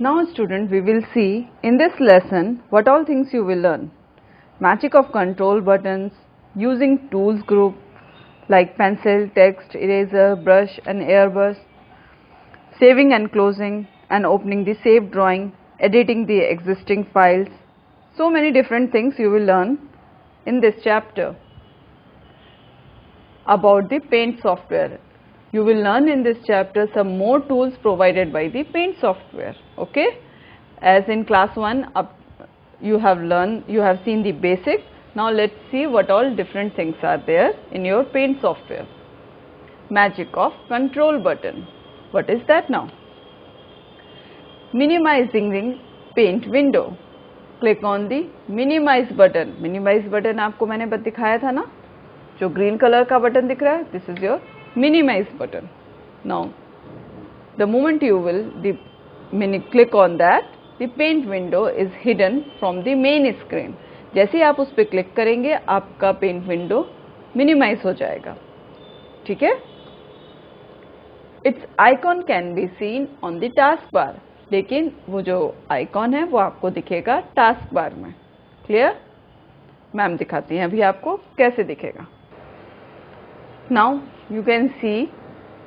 Now student, we will see in this lesson what all things you will learn. Magic of control buttons, using tools group like pencil, text, eraser, brush and airbrush, saving and closing and opening the saved drawing, editing the existing files. So many different things you will learn in this chapter. About the Paint software. You will learn in this chapter some more tools provided by the Paint software. Okay, as in class 1 you have seen the basic. Now let's see what all different things are there in your Paint software. Magic of control button. What is that now? Minimizing the Paint window. Click on the minimize button. Minimize button आपको मैंने दिखाया था ना, जो green colour का button दिख रहा है, this is your minimize button. Now the moment you will click on that, the paint window is hidden from the main screen. जैसे ही आप उस पर क्लिक करेंगे आपका पेंट विंडो मिनिमाइज हो जाएगा. ठीक है. It's icon can be seen on the task बार. लेकिन वो जो आइकॉन है वो आपको दिखेगा टास्क बार में. क्लियर? मैम दिखाती हैं अभी आपको कैसे दिखेगा. Now you can see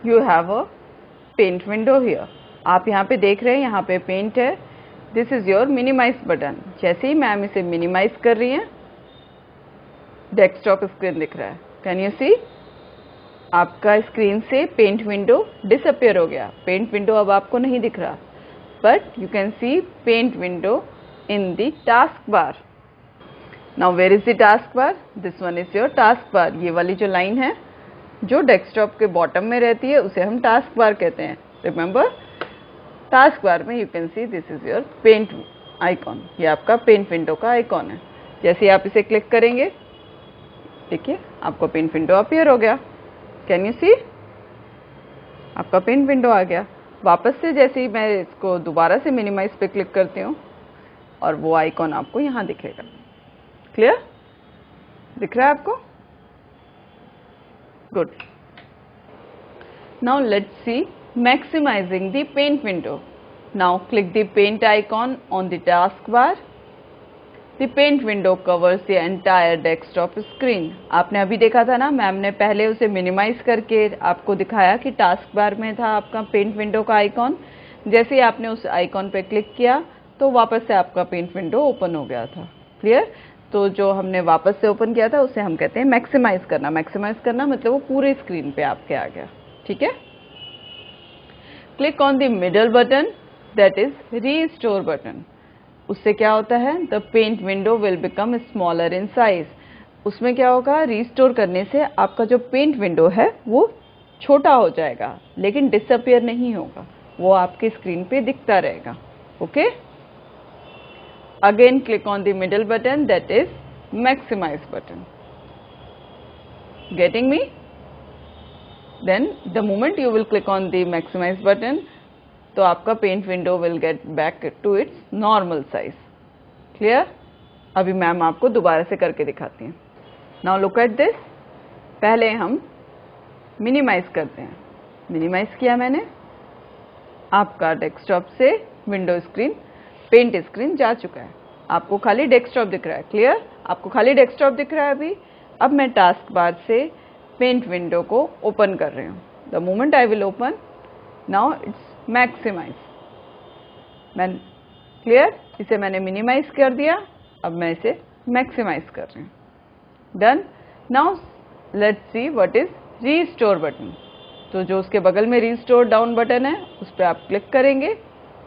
you have a paint window here. आप यहाँ पे देख रहे हैं, यहाँ पे पेंट है. This is your minimize button. जैसे ही मैम इसे मिनिमाइज कर रही हैं, डेस्कटॉप स्क्रीन दिख रहा है. Can you see? आपका स्क्रीन से पेंट विंडो डिसअपियर हो गया. पेंट विंडो अब आपको नहीं दिख रहा, but you can see paint window in the task bar. Now where is the task bar? This one is your task bar. ये वाली जो लाइन है जो डेस्कटॉप के बॉटम में रहती है उसे हम टास्क बार कहते हैं. रिमेंबर, टास्क बार में you can see this is your paint icon. ये आपका पेंट विंडो का आइकॉन है. जैसे आप इसे क्लिक करेंगे, देखिए आपका पेंट विंडो अपीयर हो गया. Can you see? आपका पेंट विंडो आ गया. वापस से जैसे ही मैं इसको दोबारा से मिनिमाइज पे क्लिक करती हूँ और वो आइकॉन आपको यहाँ दिखेगा. क्लियर? दिख रहा है आपको? Good. Now let's see maximizing the paint window. Now click the paint icon on the taskbar. The paint window covers the entire desktop screen. आपने अभी देखा था ना, मैम ने पहले उसे मिनिमाइज करके आपको दिखाया कि टास्क बार में था आपका पेंट विंडो का आइकॉन. जैसे ही आपने उस आइकॉन पे क्लिक किया तो वापस से आपका पेंट विंडो ओपन हो गया था. क्लियर? तो जो हमने वापस से ओपन किया था उसे हम कहते हैं मैक्सिमाइज करना. मैक्सिमाइज करना मतलब वो पूरे स्क्रीन पे आपके आ गया. ठीक है. Click on the middle button, that is restore button. उससे क्या होता है? The paint window will become smaller in size. उसमें क्या होगा? रीस्टोर करने से आपका जो पेंट विंडो है वो छोटा हो जाएगा, लेकिन डिसअपियर नहीं होगा, वो आपके स्क्रीन पे दिखता रहेगा. Okay. Again click on the middle button, that is maximize button. Getting me? Then the moment you will click on the maximize button, तो आपका paint window will get back to its normal size. Clear? अभी ma'am आपको दोबारा से करके दिखाती हैं. Now look at this. पहले हम मिनिमाइज करते हैं. मिनिमाइज किया मैंने. आपका डेस्कटॉप से विंडो स्क्रीन पेंट स्क्रीन जा चुका है. आपको खाली डेस्कटॉप दिख रहा है. क्लियर? आपको खाली डेस्कटॉप दिख रहा है अभी. अब मैं टास्क बार से पेंट विंडो को ओपन कर रही हूँ. The moment I will open, now it's maximise. मैं क्लियर, इसे मैंने मिनिमाइज कर दिया, अब मैं इसे मैक्सिमाइज कर रही हूँ. Done. Now let's see what is restore button. तो जो उसके बगल में रीस्टोर डाउन बटन है उस पर आप क्लिक करेंगे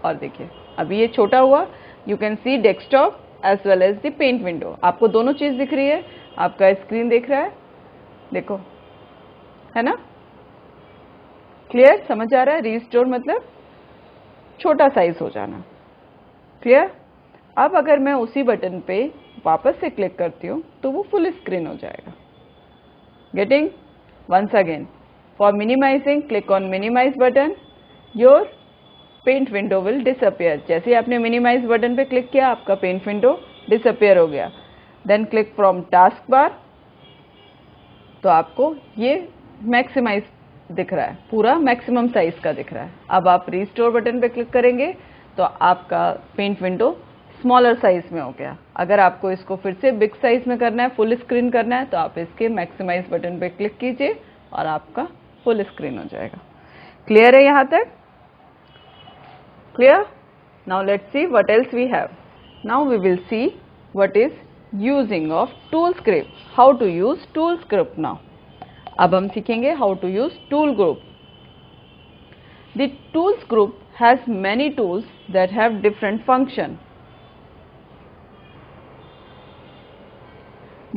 और देखिए अभी ये छोटा हुआ. You can see desktop as well as the paint window. आपको दोनों चीज दिख रही है. आपका स्क्रीन दिख रहा है, देखो, है ना. क्लियर? समझ आ रहा है? रीस्टोर मतलब छोटा साइज हो जाना. क्लियर? अब अगर मैं उसी बटन पे वापस से क्लिक करती हूँ तो वो फुल स्क्रीन हो जाएगा. Getting? Once again, for minimising click on minimise button. Your paint window will disappear. जैसे ही आपने मिनिमाइज बटन पे क्लिक किया आपका पेंट विंडो डिसअपियर हो गया. Then click from task bar, तो आपको ये मैक्सिमाइज दिख रहा है, पूरा मैक्सिमम साइज का दिख रहा है. अब आप रीस्टोर बटन पे क्लिक करेंगे तो आपका पेंट विंडो स्मॉलर साइज में हो गया। अगर आपको इसको फिर से बिग साइज में करना है, फुल स्क्रीन करना है, तो आप इसके मैक्सिमाइज बटन पे क्लिक कीजिए और आपका फुल स्क्रीन हो जाएगा। क्लियर है यहाँ तक? Clear? Now let's see what else we have. Now we will see what is using of tool script, how to use tool script now. अब हम सीखेंगे how to use tool group. The tools group has many tools that have different function.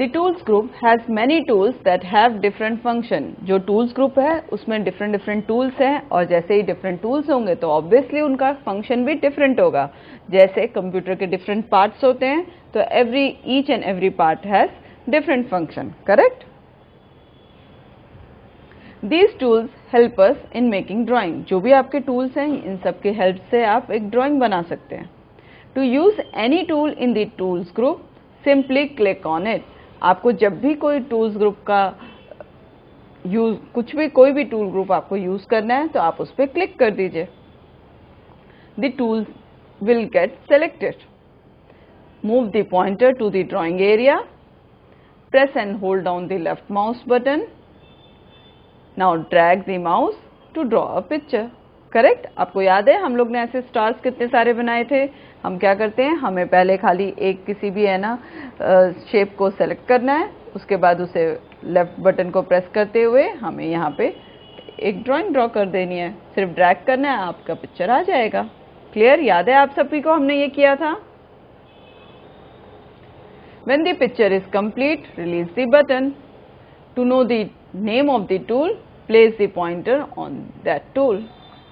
The tools group has many tools that have different function. जो tools group है उसमें different tools हैं और जैसे ही different tools होंगे तो obviously उनका function भी different होगा। जैसे कंप्यूटर के different parts होते हैं तो each and every part has different function, correct? These tools help us in making drawing. जो भी आपके tools हैं इन सब के help से आप एक drawing बना सकते हैं। To use any tool in the tools group, simply click on it. आपको जब भी कोई tools group का कोई भी tool group आपको use करना है तो आप उस पर click कर दीजिए। The tools will get selected. Move the pointer to the drawing area. Press and hold down the left mouse button. Now drag the mouse to draw a picture. Correct? आपको याद है हम लोग ने ऐसे स्टार्स कितने सारे बनाए थे? हम क्या करते हैं, हमें पहले खाली एक किसी भी है ना शेप को सेलेक्ट करना है, उसके बाद उसे लेफ्ट बटन को प्रेस करते हुए हमें यहाँ पे एक ड्राइंग ड्रॉ कर देनी है। सिर्फ ड्रैग करना है, आपका पिक्चर आ जाएगा। क्लियर? याद है आप सभी को हमने ये किया था। When the picture is complete, release the button. To know the name of the tool, place the pointer on that tool.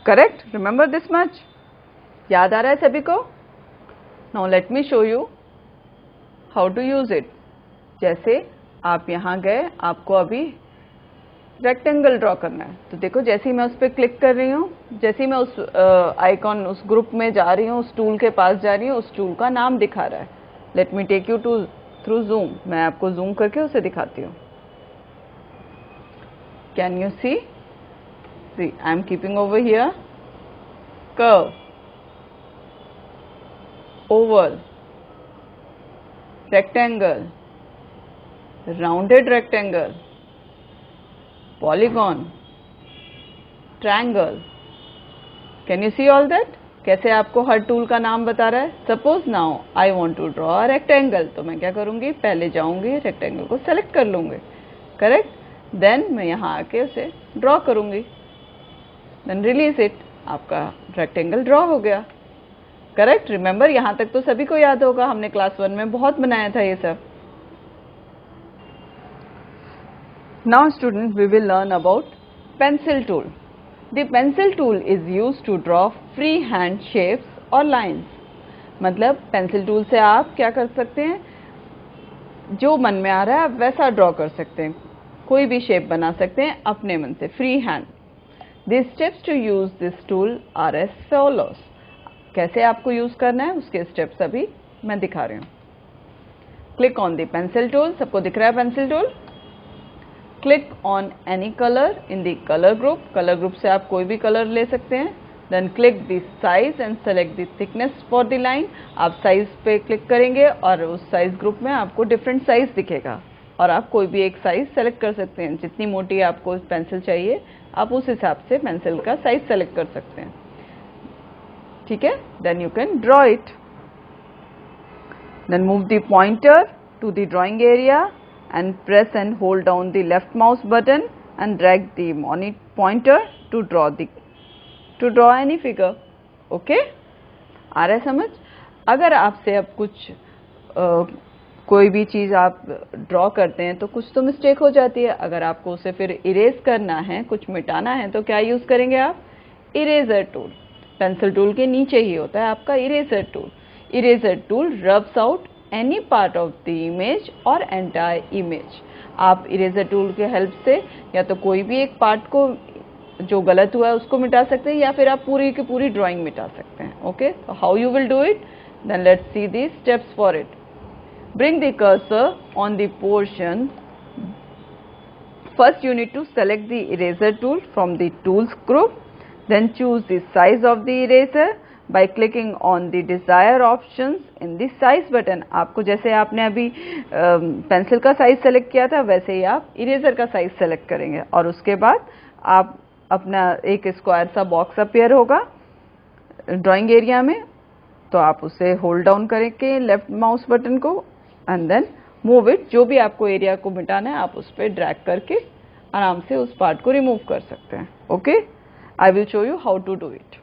Correct? Remember this much? याद आ रहा है सभी को? Now let me show you how to use it. जैसे आप यहाँ गए, आपको अभी रेक्टेंगल ड्रॉ करना है, तो देखो जैसे ही मैं उस पर क्लिक कर रही हूँ, जैसे ही मैं उस आइकॉन उस ग्रुप में जा रही हूँ, उस टूल के पास जा रही हूँ, उस टूल का नाम दिखा रहा है। Let me take you through zoom. मैं आपको जूम करके उसे दिखाती हूँ। Can you see? See, I am keeping over here curve, oval, rectangle, rounded rectangle, polygon, triangle. Can you see all that? कैसे आपको हर टूल का नाम बता रहा है। Suppose now I want to draw a rectangle, तो मैं क्या करूँगी, पहले जाऊँगी रेक्टेंगल को सेलेक्ट कर लूँगी। करेक्ट? देन मैं यहाँ आके उसे ड्रॉ करूँगी, देन रिलीज इट, आपका रेक्टेंगल ड्रॉ हो गया। करेक्ट? रिमेंबर, यहाँ तक तो सभी को याद होगा, हमने क्लास 1 में बहुत बनाया था ये सब। Now student, we will learn about pencil tool. The pencil tool is used to draw free hand shapes और लाइन्स। मतलब पेंसिल टूल से आप क्या कर सकते हैं, जो मन में आ रहा है आप वैसा ड्रॉ कर सकते हैं, कोई भी शेप बना सकते हैं अपने मन से, free hand. The steps to use this tool are as follows. कैसे आपको यूज करना है उसके स्टेप्स अभी मैं दिखा रही हूँ। Click on the pencil tool. सबको दिख रहा है pencil tool? Click on any colour in the colour group. Colour group से आप कोई भी कलर ले सकते हैं। Then click the size and select the thickness for the line. आप साइज पे क्लिक करेंगे और उस साइज ग्रुप में आपको डिफरेंट साइज दिखेगा और आप कोई भी एक साइज सेलेक्ट कर सकते हैं। जितनी मोटी आपको पेंसिल चाहिए आप उस हिसाब से पेंसिल का साइज सेलेक्ट कर सकते हैं। ठीक है? Then you can draw it. Then move the pointer to the drawing area and press and hold down the left mouse button and drag the pointer to draw any figure. Okay? आ रहा है समझ? अगर आपसे अब कुछ कोई भी चीज़ आप ड्रॉ करते हैं तो कुछ तो मिस्टेक हो जाती है। अगर आपको उसे फिर इरेज करना है, कुछ मिटाना है, तो क्या यूज़ करेंगे आप? Eraser tool. पेंसिल टूल के नीचे ही होता है आपका eraser tool. Eraser tool rubs out any part of the image और एंटायर इमेज। आप इरेजर टूल के हेल्प से या तो कोई भी एक पार्ट को जो गलत हुआ है उसको मिटा सकते हैं या फिर आप पूरी की पूरी ड्राइंग मिटा सकते हैं। Okay? How you will do it? Then let's see the steps for it. Bring the cursor on the portion. First you need to select the eraser tool from the tools group. Then choose the size of the eraser. by clicking on the desired options in the size button। आपको जैसे आपने अभी pencil का size select किया था वैसे ही आप eraser का साइज सेलेक्ट करेंगे और उसके बाद आप अपना एक स्क्वायर सा बॉक्स अपीयर होगा ड्राइंग एरिया में, तो आप उसे होल्ड डाउन करके लेफ्ट माउस बटन को एंड देन मूव इट। जो भी आपको एरिया को मिटाना है आप उस पर ड्रैग करके आराम से उस पार्ट को रिमूव कर सकते हैं। Okay, I will show you how to do it.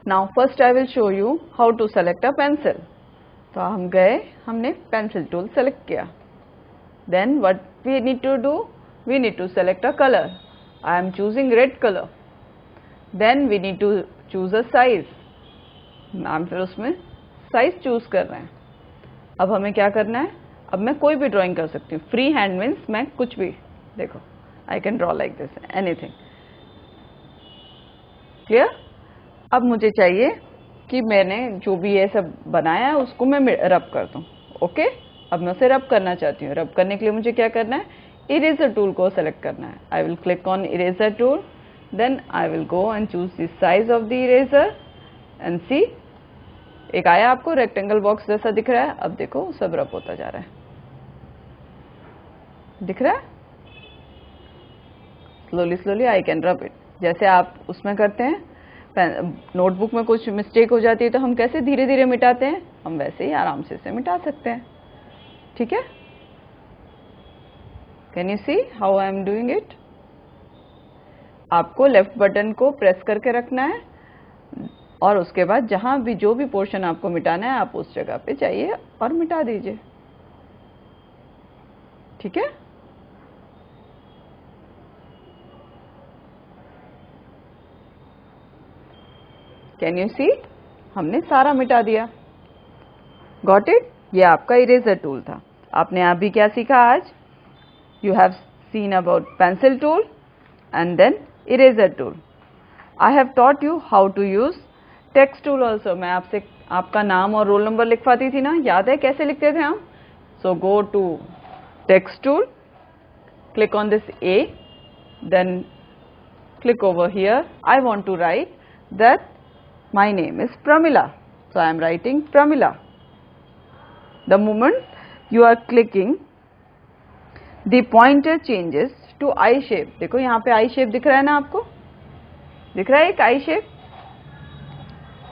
Now first I will show you how to select a pencil. तो हम गए, हमने पेंसिल टूल सेलेक्ट किया। Then what we need to do, we need to select a colour. I am choosing red colour. Then we need to choose a size. Ma'am फिर उसमें size choose कर रहे हैं। अब हमें क्या करना है, अब मैं कोई भी ड्राइंग कर सकती हूँ। फ्री हैंड मीन्स मैं कुछ भी, देखो I can draw like this, anything. Clear? अब मुझे चाहिए कि मैंने जो भी ये सब बनाया है उसको मैं रब कर दूँ। ओके, अब मैं उसे रब करना चाहती हूँ। रब करने के लिए मुझे क्या करना है, इरेजर टूल को सेलेक्ट करना है। I will click on eraser tool, then I will go and choose the size of the eraser and see, एक आया आपको रेक्टेंगल बॉक्स जैसा दिख रहा है। अब देखो सब रब होता जा रहा है, दिख रहा है? Slowly slowly I can rub it. जैसे आप उसमें करते हैं, नोटबुक में कुछ मिस्टेक हो जाती है तो हम कैसे धीरे धीरे मिटाते हैं, हम वैसे ही आराम से इसे मिटा सकते हैं। ठीक है, can you see how I am doing it? आपको लेफ्ट बटन को प्रेस करके रखना है और उसके बाद जहां भी जो भी पोर्शन आपको मिटाना है आप उस जगह पे जाइए और मिटा दीजिए। ठीक है, कैन यू सी, हमने सारा मिटा दिया। Got it? ये आपका इरेजर टूल था। आपने अभी क्या सीखा आज? You have seen about pencil tool and then eraser tool. I have taught you how to use text tool also. मैं आपसे आपका नाम और रोल नंबर लिखवाती थी ना, याद है कैसे लिखते थे हम? So go to text tool, click on this A, then click over here. I want to write that my name is Pramila, so I am writing Pramila. The moment you are clicking, the pointer changes to I shape. देखो यहाँ पे I shape दिख रहा है ना, आपको दिख रहा है एक I shape?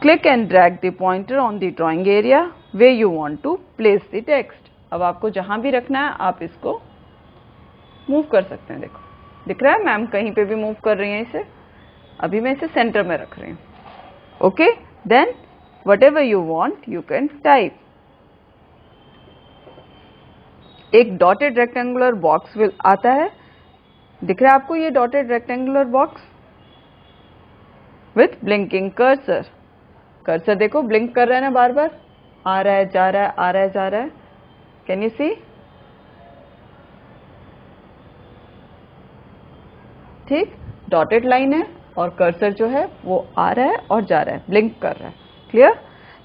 Click and drag the pointer on the drawing area where you want to place the text. अब आपको जहाँ भी रखना है आप इसको मूव कर सकते हैं। देखो दिख रहा है, मैम कहीं पे भी मूव कर रही हैं इसे। अभी मैं इसे सेंटर में रख रही हूँ। Okay, then whatever you want you can type. एक डॉटेड रेक्टेंगुलर बॉक्स विल आता है, दिख रहा है आपको ये dotted rectangular box with blinking cursor. Cursor देखो ब्लिंक कर रहा है ना, बार बार आ रहा है जा रहा है, आ रहा है जा रहा है। Can you see? ठीक, डॉटेड लाइन है और कर्सर जो है वो आ रहा है और जा रहा है, ब्लिंक कर रहा है। Clear?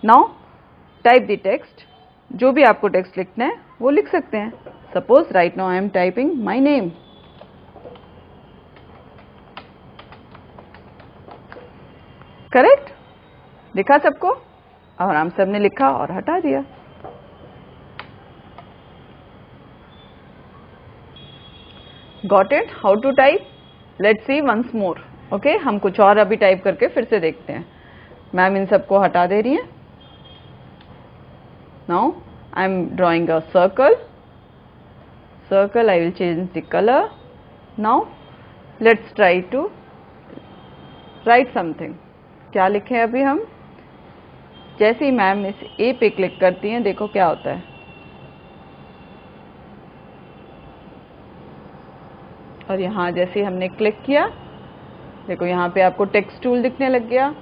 Now type the text. जो भी आपको टेक्स्ट लिखना है वो लिख सकते हैं। Suppose right now I am typing my name. Correct? लिखा सबको? और हम सब ने लिखा और हटा दिया। Got it? How to type? Let's see once more. Okay, हम कुछ और अभी टाइप करके फिर से देखते हैं। मैम इन सबको हटा दे रही हैं। Now I am drawing a circle. Circle, I will change the colour. Now let's try to write something. क्या लिखें अभी हम? जैसे ही मैम इस ए पे क्लिक करती हैं देखो क्या होता है, और यहाँ जैसे हमने क्लिक किया देखो यहाँ पे आपको टेक्स्ट टूल दिखने लग गया।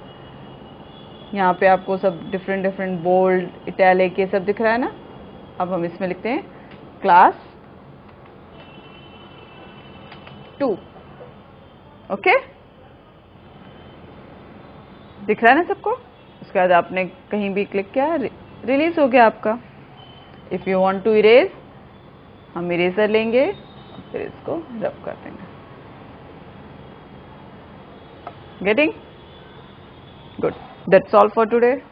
यहाँ पे आपको सब डिफरेंट बोल्ड, इटैलिक ये सब दिख रहा है ना। अब हम इसमें लिखते हैं क्लास 2। ओके, दिख रहा है ना सबको? उसके बाद आपने कहीं भी क्लिक किया, रिलीज हो गया आपका। If you want to erase, हम इरेजर लेंगे फिर इसको रब कर देंगे। Getting? Good. That's all for today.